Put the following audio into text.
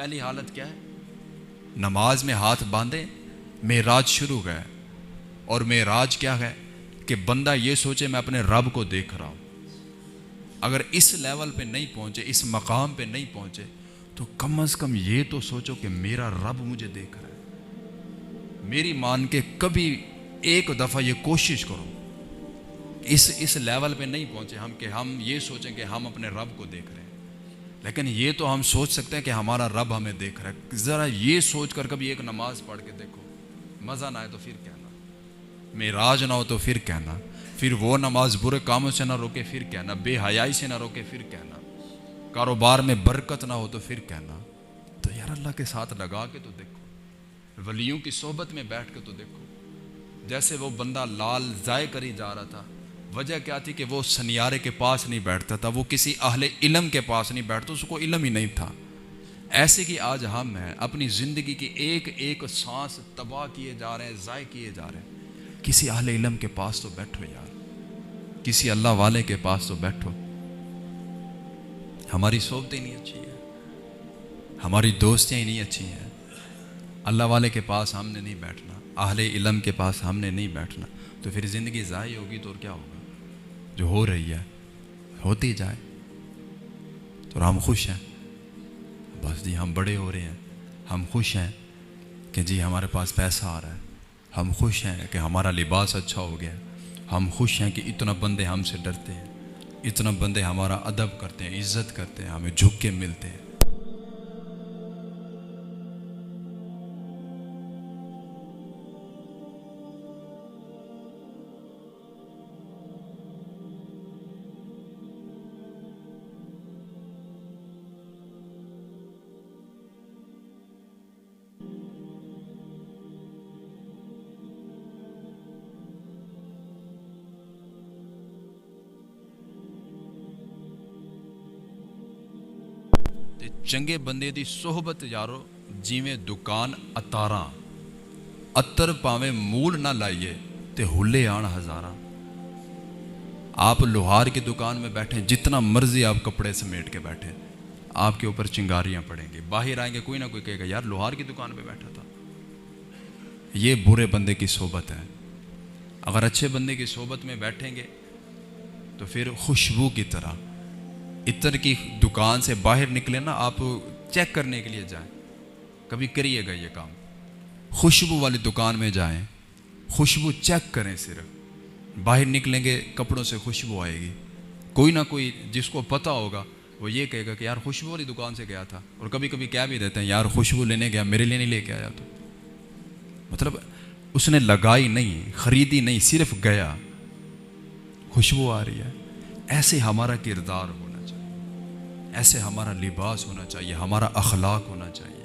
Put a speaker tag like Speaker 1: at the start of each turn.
Speaker 1: पहली हालत क्या है? नमाज में हाथ बांधे, मेराज शुरू गया। और मेराज क्या है कि बंदा ये सोचे मैं अपने रब को देख रहा हूँ। अगर इस लेवल पे नहीं पहुँचे, इस मकाम पे नहीं पहुँचे, तो कम से कम ये तो सोचो कि मेरा रब मुझे देख रहा है। मेरी मान के कभी एक दफ़ा ये कोशिश करो, इस लेवल पे नहीं पहुँचे हम कि हम ये सोचें कि हम अपने रब को देख रहे हैं। लेकिन ये तो हम सोच सकते हैं कि हमारा रब हमें देख रहा है। ज़रा ये सोच कर कभी एक नमाज पढ़ के देखो, मज़ा ना आए तो फिर कहना, मेराज ना हो तो फिर कहना, फिर वो नमाज बुरे कामों से ना रोके फिर कहना, बेहयाई से ना रोके फिर कहना, कारोबार में बरकत ना हो तो फिर कहना। तो यार अल्लाह के साथ लगा के तो देखो, वलियों की सोहबत में बैठ के तो देखो। जैसे वो बंदा लाल ज़ाय करी जा रहा था, वजह क्या थी कि वो सनियारे के पास नहीं बैठता था, वो किसी अहले इल्म के पास नहीं बैठता, उसको इल्म ही नहीं था। ऐसे कि आज हम हैं, अपनी ज़िंदगी की एक एक सांस तबाह किए जा रहे हैं, ज़ाय किए जा रहे हैं। किसी अहले इल्म के पास तो बैठो यार, किसी अल्लाह वाले के पास तो बैठो। हमारी सोबतें नहीं अच्छी है, हमारी दोस्तियाँ ही नहीं अच्छी हैं, अल्लाह वाले के पास हमने नहीं बैठना, अहले इल्म के पास हमने नहीं बैठना, तो फिर ज़िंदगी ज़ाय होगी तो और क्या होगा? जो हो रही है होती जाए। तो हम खुश हैं, बस जी हम बड़े हो रहे हैं, हम खुश हैं कि जी हमारे पास पैसा आ रहा है, हम खुश हैं कि हमारा लिबास अच्छा हो गया, हम खुश हैं कि इतना बंदे हमसे डरते हैं, इतना बंदे हमारा अदब करते हैं, इज़्ज़त करते हैं, हमें झुक के मिलते हैं। चंगे बंदे दी सोहबत यारो जिवें दुकान अतारा, अतर पावे मूल ना लाइए ते हुले आन हजारा। आप लोहार की दुकान में बैठे, जितना मर्जी आप कपड़े समेट के बैठे, आपके ऊपर चिंगारियां पड़ेंगी, बाहर आएंगे कोई ना कोई कहेगा यार लोहार की दुकान पे बैठा था। ये बुरे बंदे की सोहबत है। अगर अच्छे बंदे की सोहबत में बैठेंगे तो फिर खुशबू की तरह, इत्र की दुकान से बाहर निकले ना, आप चेक करने के लिए जाएं, कभी करिएगा ये काम, खुशबू वाली दुकान में जाएं, खुशबू चेक करें, सिर्फ बाहर निकलेंगे कपड़ों से खुशबू आएगी। कोई ना कोई जिसको पता होगा वो ये कहेगा कि यार खुशबू वाली दुकान से गया था, और कभी कभी क्या भी देते हैं, यार खुशबू लेने गया, मेरे लिए नहीं लेके आया। तो मतलब उसने लगाई नहीं, खरीदी नहीं, सिर्फ गया, खुशबू आ रही है। ऐसे हमारा किरदार होना चाहिए, ऐसे हमारा लिबास होना चाहिए, हमारा अखलाक होना चाहिए।